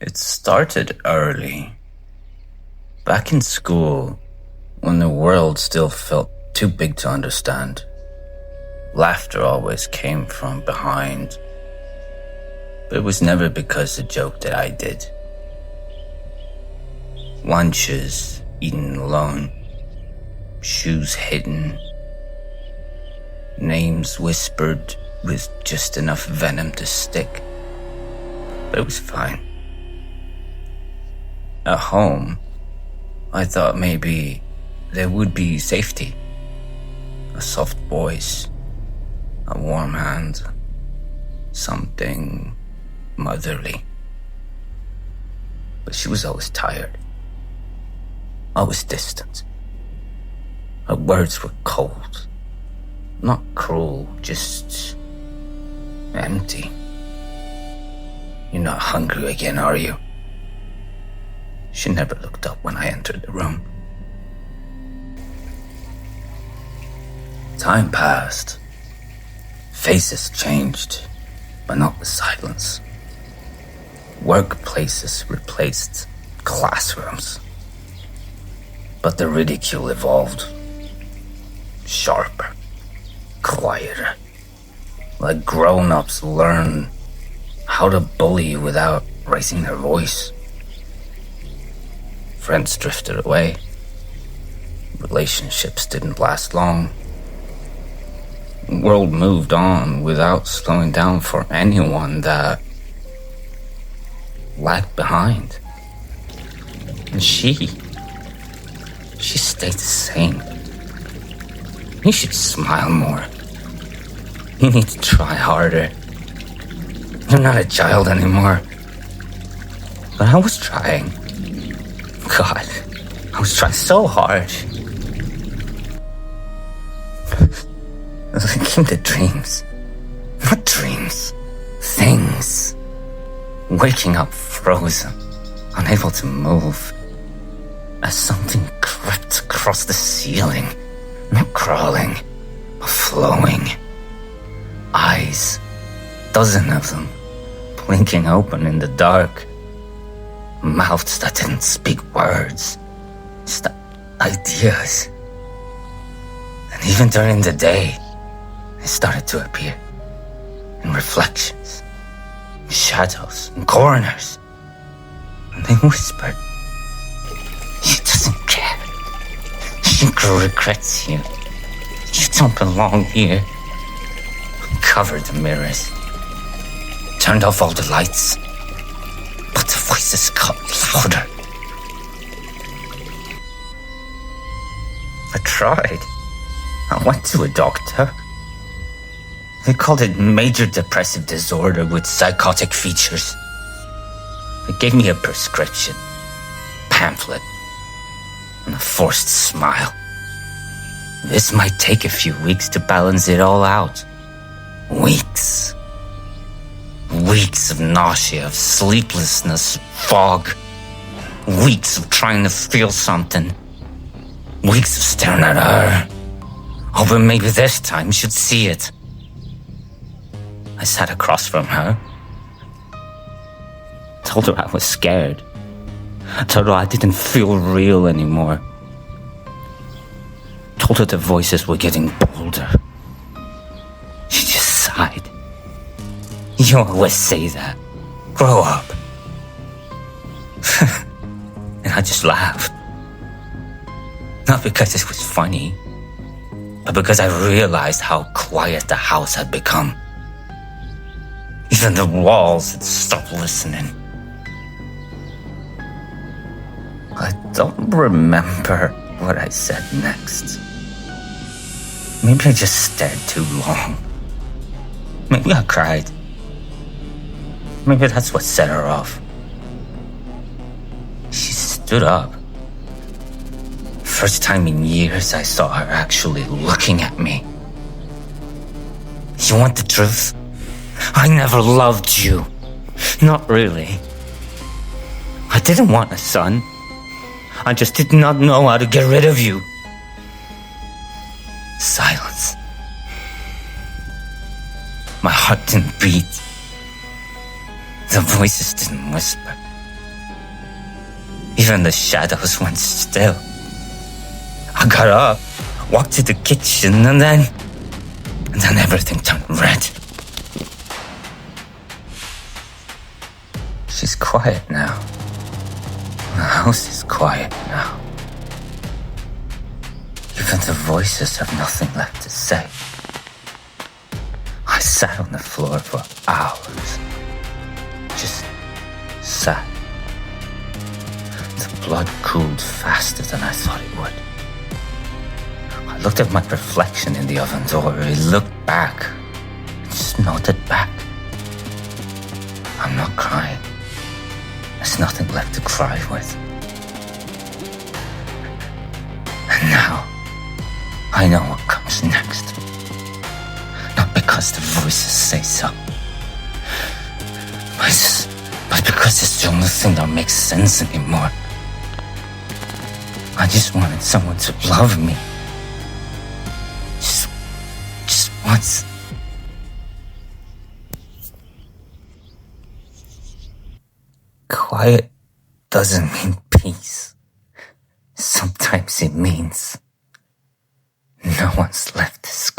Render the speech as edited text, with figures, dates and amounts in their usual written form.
It started early. Back in school, when the world still felt too big to understand. Laughter always came from behind. But it was never because of a joke that I did. Lunches eaten alone. Shoes hidden. Names whispered with just enough venom to stick. But it was fine. At home, I thought maybe there would be safety. A soft voice, a warm hand, something motherly. But she was always tired, always distant. Her words were cold, not cruel, just empty. You're not hungry again, are you? She never looked up when I entered the room. Time passed. Faces changed, but not the silence. Workplaces replaced classrooms. But the ridicule evolved. Sharper, quieter. Like grown-ups learn how to bully without raising their voice. Friends drifted away. Relationships didn't last long. The world moved on without slowing down for anyone that lagged behind. And she stayed the same. You should smile more. You need to try harder. You're not a child anymore. But I was trying. God, I was trying so hard. Then came the dreams. Not dreams. Things. Waking up frozen, unable to move. As something crept across the ceiling. Not crawling, but flowing. Eyes. Dozen of them. Blinking open in the dark. Mouths that didn't speak words. Just ideas. And even during the day, they started to appear. In reflections. In shadows. In corners. And they whispered. She doesn't care. She regrets you. You don't belong here. Covered the mirrors. Turned off all the lights. But the voices got louder. I tried. I went to a doctor. They called it major depressive disorder with psychotic features. They gave me a prescription, pamphlet, and a forced smile. This might take a few weeks to balance it all out. Weeks. Weeks of nausea, of sleeplessness, fog. Weeks of trying to feel something. Weeks of staring at her. Hoping maybe this time she'd see it. I sat across from her. Told her I was scared. Told her I didn't feel real anymore. Told her the voices were getting bolder. She just sighed. You always say that. Grow up. And I just laughed. Not because it was funny, but because I realized how quiet the house had become. Even the walls had stopped listening. I don't remember what I said next. Maybe I just stared too long. Maybe I cried. Maybe that's what set her off. She stood up. First time in years I saw her actually looking at me. You want the truth? I never loved you. Not really. I didn't want a son. I just did not know how to get rid of you. Silence. My heart didn't beat. The voices didn't whisper. Even the shadows went still. I got up, walked to the kitchen, and then everything turned red. She's quiet now. The house is quiet now. Even the voices have nothing left to say. I sat on the floor for hours. Just sat. The blood cooled faster than I thought it would. I looked at my reflection in the oven door. It looked back and just nodded back. I'm not crying. There's nothing left to cry with. And now, I know what comes next. Not because the voices say so, but because it's the only thing that makes sense anymore. I just wanted someone to love me. Just once. Quiet doesn't mean peace. Sometimes it means no one's left to scream.